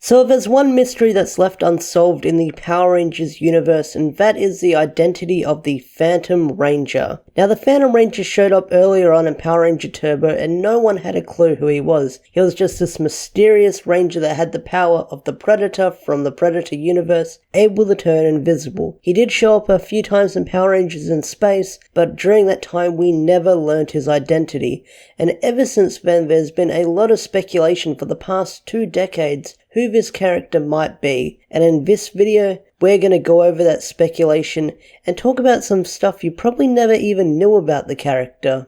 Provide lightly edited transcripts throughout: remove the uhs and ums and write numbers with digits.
So if there's one mystery that's left unsolved in the Power Rangers universe, and that is the identity of the Phantom Ranger. Now the Phantom Ranger showed up earlier on in Power Ranger Turbo and no one had a clue who he was. He was just this mysterious ranger that had the power of the Predator from the Predator universe, able to turn invisible. He did show up a few times in Power Rangers in space, but during that time we never learned his identity. And ever since then there's been a lot of speculation for the past 2 decades who this character might be, and in this video we're going to go over that speculation and talk about some stuff you probably never even knew about the character.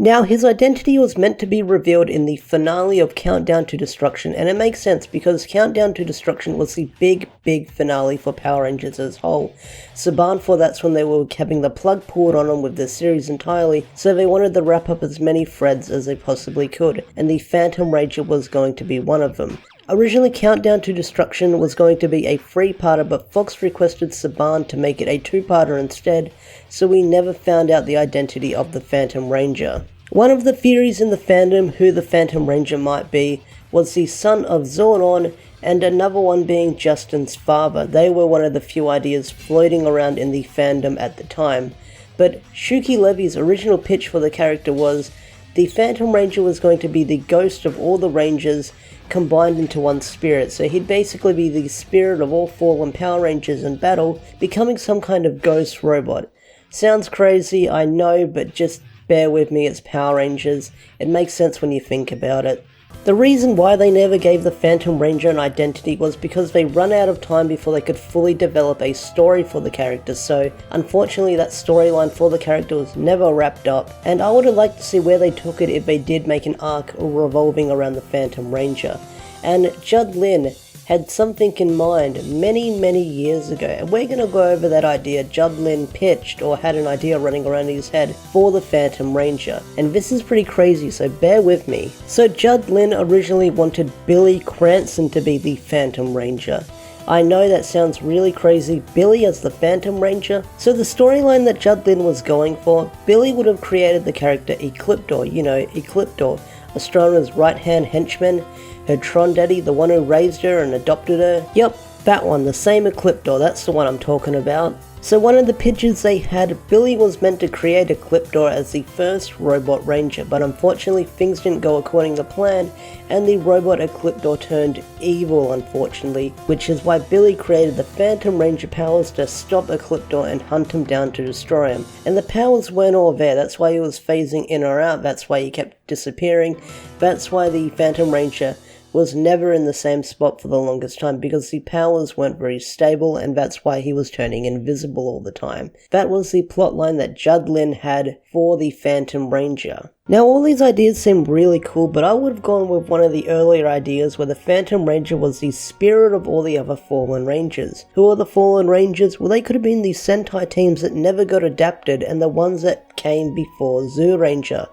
Now, his identity was meant to be revealed in the finale of Countdown to Destruction, and it makes sense because Countdown to Destruction was the big finale for Power Rangers as a whole. Saban for that's when they were having the plug pulled on them with the series entirely, so they wanted to wrap up as many threads as they possibly could, and the Phantom Ranger was going to be one of them. Originally, Countdown to Destruction was going to be a 3-parter, but Fox requested Saban to make it a 2-parter instead, so we never found out the identity of the Phantom Ranger. One of the theories in the fandom who the Phantom Ranger might be was the son of Zordon, and another one being Justin's father. They were one of the few ideas floating around in the fandom at the time. But Shuki Levy's original pitch for the character was the Phantom Ranger was going to be the ghost of all the Rangers combined into one spirit, so he'd basically be the spirit of all fallen Power Rangers in battle, becoming some kind of ghost robot. Sounds crazy, I know, but just bear with me, it's Power Rangers. It makes sense when you think about it. The reason why they never gave the Phantom Ranger an identity was because they run out of time before they could fully develop a story for the character, so unfortunately that storyline for the character was never wrapped up, and I would have liked to see where they took it if they did make an arc revolving around the Phantom Ranger. And Judd Lin had something in mind many years ago, and we're going to go over that idea Judd Lin pitched or had an idea running around his head for the Phantom Ranger, and this is pretty crazy, so bear with me. So Judd Lin originally wanted Billy Cranston to be the Phantom Ranger. I know that sounds really crazy, Billy as the Phantom Ranger. So the storyline that Judd Lin was going for, Billy would have created the character Ecliptor, you know, Ecliptor, Astrona's right-hand henchman, her Tron daddy, the one who raised her and adopted her. Yep, that one, the same Ecliptor, that's the one I'm talking about. So one of the pitches they had, Billy was meant to create Ecliptor as the first robot ranger, but unfortunately things didn't go according to plan, and the robot Ecliptor turned evil unfortunately, which is why Billy created the Phantom Ranger powers to stop Ecliptor and hunt him down to destroy him. And the powers weren't all there, that's why he was phasing in or out, that's why he kept disappearing, that's why the Phantom Ranger was never in the same spot for the longest time, because the powers weren't very stable, and that's why he was turning invisible all the time. That was the plotline that Judd Lin had for the Phantom Ranger. Now all these ideas seem really cool, but I would have gone with one of the earlier ideas where the Phantom Ranger was the spirit of all the other fallen Rangers. Who are the fallen Rangers? Well, they could have been the Sentai teams that never got adapted and the ones that came before Zyuranger.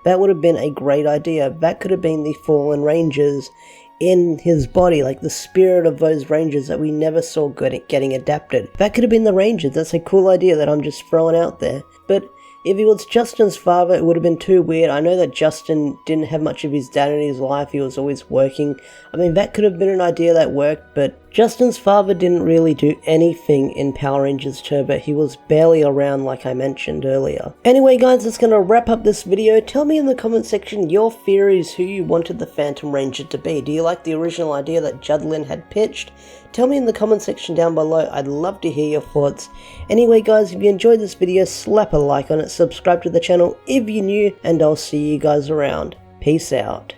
That would have been a great idea. That could have been the fallen Rangers in his body, like the spirit of those Rangers that we never saw getting adapted. That could have been the Rangers. That's a cool idea that I'm just throwing out there. But if he was Justin's father, it would have been too weird. I know that Justin didn't have much of his dad in his life, he was always working. I mean, that could have been an idea that worked, but Justin's father didn't really do anything in Power Rangers Turbo. He was barely around like I mentioned earlier. Anyway guys, that's going to wrap up this video. Tell me in the comment section your theories who you wanted the Phantom Ranger to be. Do you like the original idea that Judd Lin had pitched? Tell me in the comment section down below, I'd love to hear your thoughts. Anyway guys, if you enjoyed this video, slap a like on it, subscribe to the channel if you're new, and I'll see you guys around. Peace out.